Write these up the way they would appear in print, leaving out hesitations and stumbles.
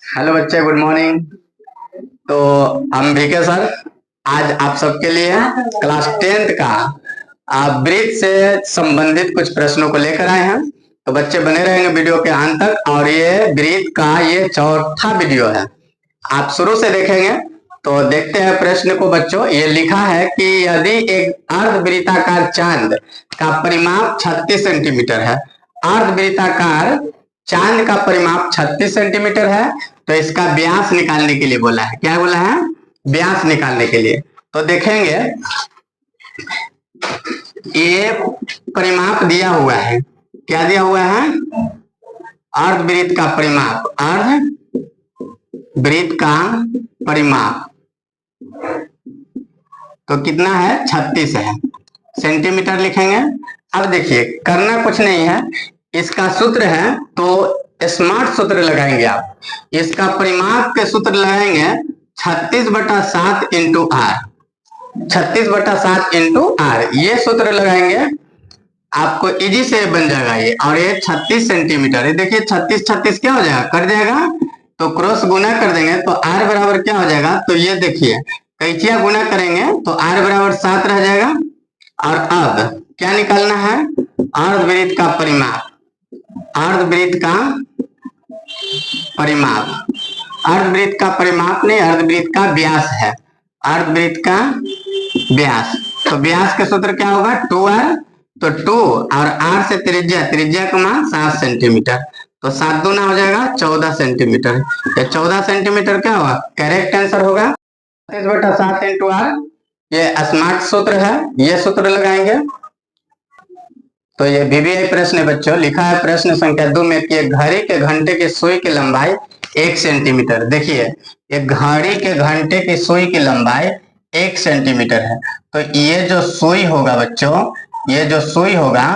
Hello बच्चे, good morning. तो हम VK सर आज आप सबके लिए क्लास 10th का ब्रीथ से संबंधित कुछ प्रश्नों को लेकर आए हैं। तो बच्चे बने रहेंगे वीडियो के अंत तक, और ये ब्रीथ का ये चौथा वीडियो है। आप शुरू से देखेंगे तो देखते हैं प्रश्न को। बच्चों, ये लिखा है कि यदि एक अर्धवृत्ताकार चांद का परिमाप 36 सेंटीमीटर है, अर्धवृत्ताकार चांद का परिमाप 36 सेंटीमीटर है, तो इसका व्यास निकालने के लिए बोला है। क्या बोला है? व्यास निकालने के लिए। तो देखेंगे ये परिमाप दिया हुआ है। क्या दिया हुआ है? अर्धवृत्त का परिमाप, अर्धवृत्त का परिमाप तो कितना है? 36 है। सेंटीमीटर लिखेंगे। अब देखिए, करना कुछ नहीं है, इसका सूत्र है तो स्मार्ट सूत्र लगाएंगे आप। इसका परिमाप के सूत्र लगाएंगे 36/7 इंटू आर। 36/7 इंटू आर, ये सूत्र लगाएंगे, आपको इजी से बन जाएगा ये। और ये 36 सेंटीमीटर है। देखिए 36 36 क्या हो जाएगा? कट जाएगा, तो क्रॉस गुना कर देंगे तो आर बराबर क्या हो जाएगा? तो ये देखिए, कैंचिया गुना करेंगे तो आर बराबर 7 रह जाएगा। और अब क्या निकालना है? अर्धवृत्त का परिमाप। अर्धवृत्त का परिमाप, अर्धवृत्त का परिमाप नहीं, अर्धवृत्त का व्यास है। अर्धवृत्त का व्यास, तो व्यास का सूत्र क्या होगा? 2r। तो 2 और r से त्रिज्या, त्रिज्या का मान 7 सेंटीमीटर, तो 7 दूना हो जाएगा 14 सेंटीमीटर। ये 14 सेंटीमीटर क्या होगा? करेक्ट आंसर होगा। 36/7 इंटू आर, ये स्मार्ट सूत्र है, ये सूत्र लगाएंगे। तो ये VBI प्रश्न है बच्चों। लिखा है प्रश्न संख्या 2 में कि घड़ी के घंटे की सुई की लंबाई 1 सेंटीमीटर। देखिए, एक घड़ी के घंटे की सुई की लंबाई 1 सेंटीमीटर है। तो ये जो सुई होगा बच्चों, ये जो सुई होगा,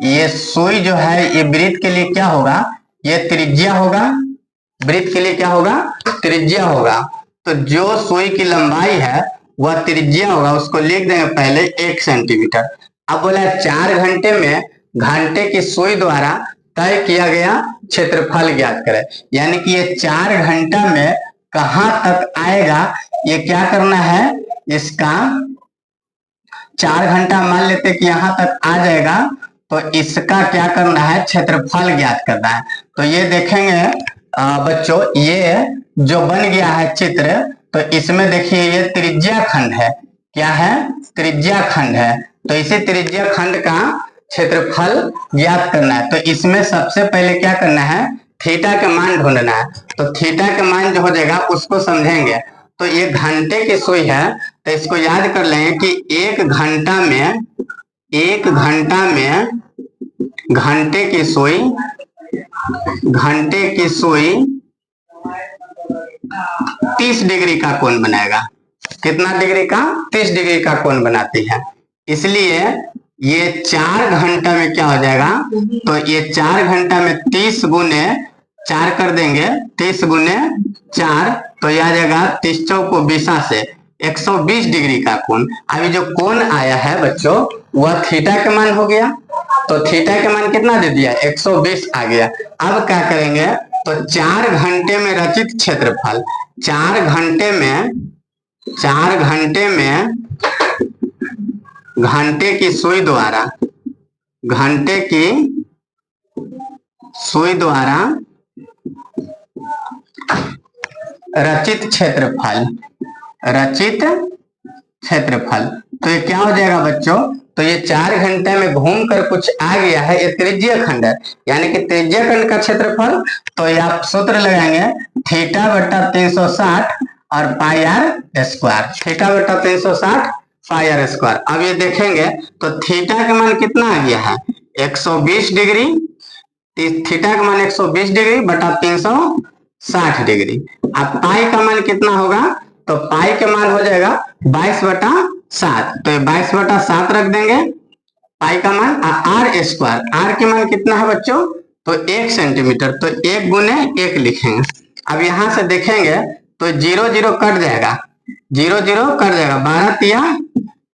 ये सुई जो है ये वृत्त के लिए क्या होगा? ये त्रिज्या होगा। वृत्त के लिए क्या होगा? त्रिज्या होगा। तो जो सुई की लंबाई है वह त्रिज्या होगा, उसको लिख देंगे पहले 1 सेंटीमीटर। अब बोला 4 घंटे में घंटे की सुई द्वारा तय किया गया क्षेत्रफल ज्ञात करें। यानी कि ये 4 घंटा में कहां तक आएगा, ये क्या करना है? इसका 4 घंटा मान लेते कि यहां तक आ जाएगा, तो इसका क्या करना है? क्षेत्रफल ज्ञात करना है। तो ये देखेंगे बच्चों, ये जो बन गया है चित्र, तो इसमें देखिए ये त्रिज्या खंड है। क्या है? त्रिज्या खंड है। तो इसी त्रिज्या खंड का क्षेत्रफल ज्ञात करना है। तो इसमें सबसे पहले क्या करना है? थीटा का मान ढूंढना है। तो थीटा का मान जो हो जाएगा उसको समझेंगे। तो ये घंटे की सुई है, तो इसको याद कर लेंगे कि 1 घंटा में, 1 घंटा में घंटे की सुई, घंटे की सुई 30 डिग्री का कोण बनाएगा। कितना डिग्री का? 30 डिग्री का कोण बनाती है। इसलिए ये 4 घंटा में क्या हो जाएगा? तो ये 4 घंटा में 30 गुने 4 कर देंगे, 30 गुने 4, तो यह आ जाएगा 30 चौको 20 से 120 डिग्री का कोण। अभी जो कोण आया है बच्चों, वह थीटा का मान हो गया। तो थीटा का मान कितना दे दिया? 120 आ गया। अब क्या करेंगे? तो 4 घंटे में रचित क्षेत्रफल, 4 घंटे में, 4 घंटे में घंटे की सुई द्वारा, घंटे की सुई द्वारा रचित क्षेत्रफल, रचित क्षेत्रफल। तो ये क्या हो जाएगा बच्चों? तो ये 4 घंटे में घूमकर कुछ आ गया है, ये त्रिज्या खंड है, यानी कि त्रिज्या खंड का क्षेत्रफल। तो ये आप सूत्र लगाएंगे θ/360 और πr²। θ/360 πr²। अब ये देखेंगे तो थीटा का मान कितना आ गया है? 120 डिग्री। थीटा का मान 120 डिग्री बटा 360 डिग्री। अब पाई का मान कितना होगा? तो पाई का मान हो जाएगा 22/7। तो 22/7 रख देंगे पाई का मान। r², r के मान कितना है बच्चों? तो 1 सेंटीमीटर, तो 1 गुने 1 लिखेंगे। अब यहां से देखेंगे तो 0 0 कट जाएगा, 0 0 कट जाएगा, 12 तिया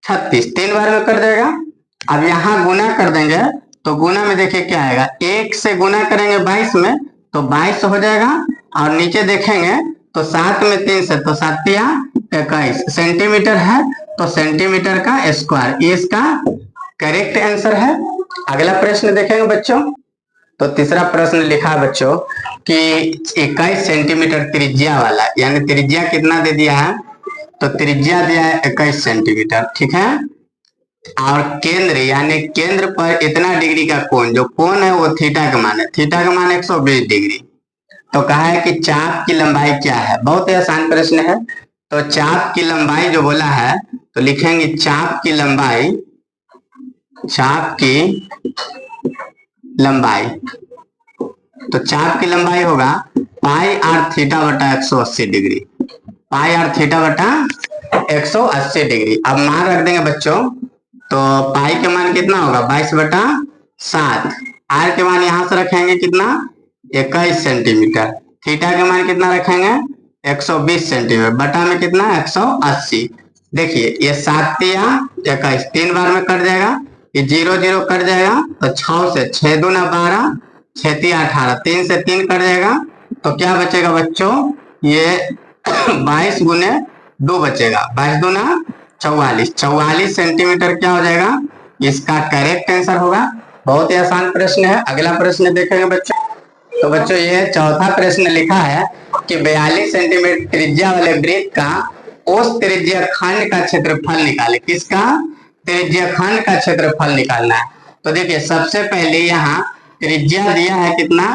36, 3 बार में कट जाएगा। अब यहाँ गुना कर देंगे, तो गुना में देखिए क्या आएगा? 1 से गुना करेंगे 22 में तो 22 हो जाएगा। और नीचे देखेंगे तो 7 में 3 से तो 7 या 21 सेंटीमीटर है, तो सेंटीमीटर का स्क्वायर, ये इसका करेक्ट आंसर है। अगला प्रश्न देखेंगे बच्चों। तो तीसरा प्रश्न लिखा बच्चों कि 21 सेंटीमीटर त्रिज्या वाला, यानी त्रिज्या कितना दे दिया है, तो त्रिज्या दिया है 21 सेंटीमीटर, ठीक है। और केंद्र यानी केंद्र पर इतना डिग्री का कोण, जो कोण है वो थीटा का मान है, थीटा का मान 120 डिग्री। तो कहा है कि चाप की लंबाई क्या है, बहुत ही आसान प्रश्न है। तो चाप की लंबाई जो बोला है तो लिखेंगे चाप की लंबाई, चाप की लंबाई, तो चाप की लंबाई होगा पाई आर थीटा बटा 180 डिग्री, पाई आर थीटा बटा 180 डिग्री। अब मान रख देंगे बच्चों, तो पाई के मान कितना होगा 22 बटा 7, आर के मान यहां से रखेंगे कितना 21 सेंटीमीटर, थीटा के मान कितना रखेंगे 120 सेंटीमीटर, बटा में कितना 180। देखिए ये 7 या 21 3 बार में कट जाएगा, ये 0 0 कट जाएगा, तो 6 से 6 दूना 12, 6 3 18, 3 से 3 कट जाएगा, तो क्या बचेगा बच्चों, ये 22 गुने 2 बचेगा, 22 दूना 44, 44 सेंटीमीटर क्या हो जाएगा, इसका करेक्ट आंसर होगा। बहुत ही आसान प्रश्न है। अगला प्रश्न देखेंगे बच्चों। तो बच्चों ये चौथा प्रश्न लिखा है कि 42 सेंटीमीटर त्रिज्या वाले वृत्त का उस त्रिज्या खंड का क्षेत्रफल निकाले, किसका त्रिज्या खंड का क्षेत्रफल निकालना है। तो देखिए सबसे पहले यहाँ त्रिज्या दिया है कितना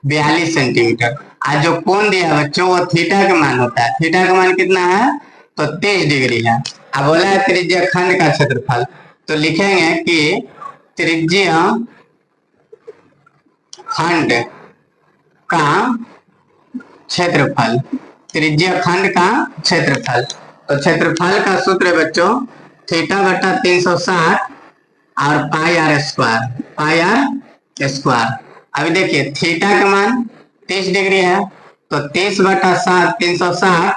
42 सेंटीमीटर, आज जो कोण दिया बच्चों वो थीटा का मान होता है, थीटा का मान कितना है तो 30 डिग्री है। अब बोला है त्रिज्या खंड का क्षेत्रफल, तो लिखेंगे कि त्रिज्या खंड का क्षेत्रफल, त्रिज्या खंड का क्षेत्रफल, तो क्षेत्रफल का सूत्र है बच्चों थीटा बटा 360 और pi r square, pi r square. अभी देखिए थीटा का मान 30 डिग्री है, तो 30 बटा 7 360,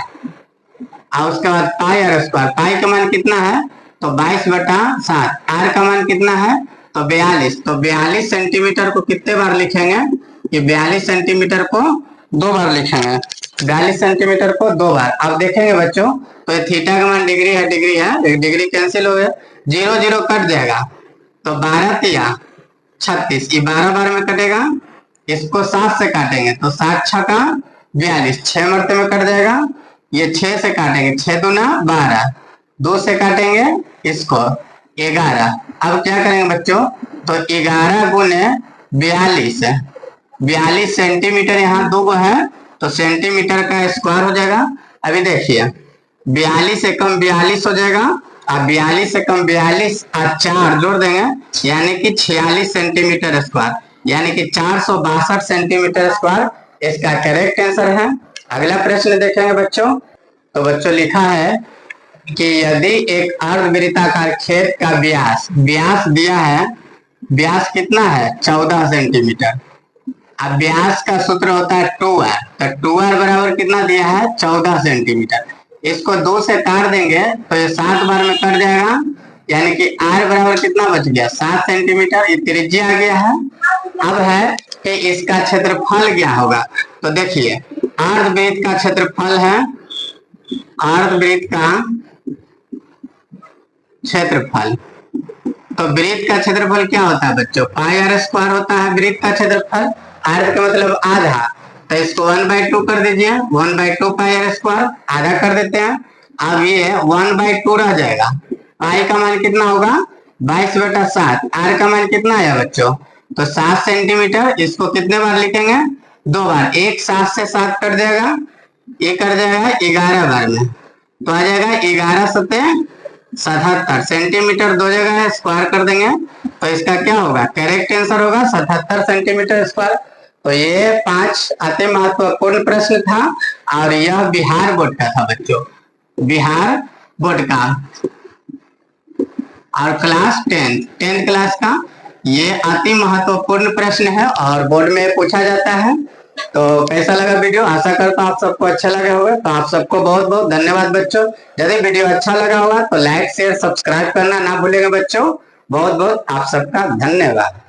और उसके बाद पाई आर स्क्वायर, पाई का मान कितना है तो 22 बटा 7, आर का मान कितना है तो 42, तो 42 सेंटीमीटर को कितने बार लिखेंगे, ये 42 सेंटीमीटर को 2 बार लिखेंगे, 42 सेंटीमीटर को 2 बार। अब देखेंगे बच्चों तो ये थीटा का मान डिग्री है, डिग्री है, डिग्री कैंसिल हो गया, 0 0 कट जाएगा, तो 12 तिया 36, ये 12 बार में कटेगा, इसको 7 से काटेंगे तो 7 6 का 42, 6 मरते में कट जाएगा, ये 6 से काटेंगे 6 दूना 12, 2 से काटेंगे इसको 11। अब क्या करेंगे बच्चों, तो 11 गुने 42, 42 सेंटीमीटर, यहाँ 2 है तो सेंटीमीटर का स्क्वायर हो जाएगा। अभी देखिए 42 से कम 42 हो जाएगा, अब 42 से कम 42 और 4 जोड़ देंगे यानी कि 46 सेंटीमीटर स्क्वायर, यानी कि 462 सेंटीमीटर स्क्वायर इसका करेक्ट आंसर है। अगला प्रश्न देखेंगे बच्चों। तो बच्चों लिखा है कि यदि एक अर्धवृत्ताकार खेत का व्यास, व्यास दिया है, व्यास कितना है 14 सेंटीमीटर, अब व्यास का सूत्र होता है 2r, तो 2r बराबर कितना दिया है 14 सेंटीमीटर, इसको 2 से काट देंगे तो ये 7 बार में कट जाएगा, यानी कि r बराबर कितना बच गया 7 सेंटीमीटर, ये त्रिज्या आ गया है। अब है कि इसका क्षेत्रफल क्या होगा, तो देखिए अर्धवृत्त का क्षेत्रफल है, अर्धवृत्त का क्षेत्रफल, तो वृत्त का क्षेत्रफल क्या होता है बच्चों पाई आर स्क्वायर होता है वृत्त का क्षेत्रफल, अर्ध का मतलब आधा, तो इसको 1/2 कर दीजिए, 1/2 पाई आर स्क्वायर, आधा कर देते हैं। अब ये 1/2 रह जाएगा, पाई का मान कितना होगा 22 बटा 7, आर का मान कितना आया बच्चों तो 7 सेंटीमीटर, इसको कितने बार लिखेंगे 2 बार, एक 7 से 7 कट जाएगा, ये कर जाएगा 11 बार में, तो आ जाएगा 11 सते 77 सेंटीमीटर, 2 जगह है स्क्वायर कर देंगे तो इसका क्या होगा करेक्ट आंसर होगा 77 सेंटीमीटर स्क्वायर। तो ये 5 अति महत्वपूर्ण प्रश्न था और यह बिहार बोर्ड का था बच्चों, बिहार बोर्ड का और क्लास 10th क्लास का ये अति महत्वपूर्ण प्रश्न है और बोर्ड में पूछा जाता है। तो कैसा लगा वीडियो, आशा करता हूँ आप सबको अच्छा लगा होगा। तो आप सबको बहुत बहुत धन्यवाद बच्चों। यदि वीडियो अच्छा लगा होगा तो लाइक शेयर सब्सक्राइब करना ना भूलेगा बच्चों। बहुत बहुत आप सबका धन्यवाद।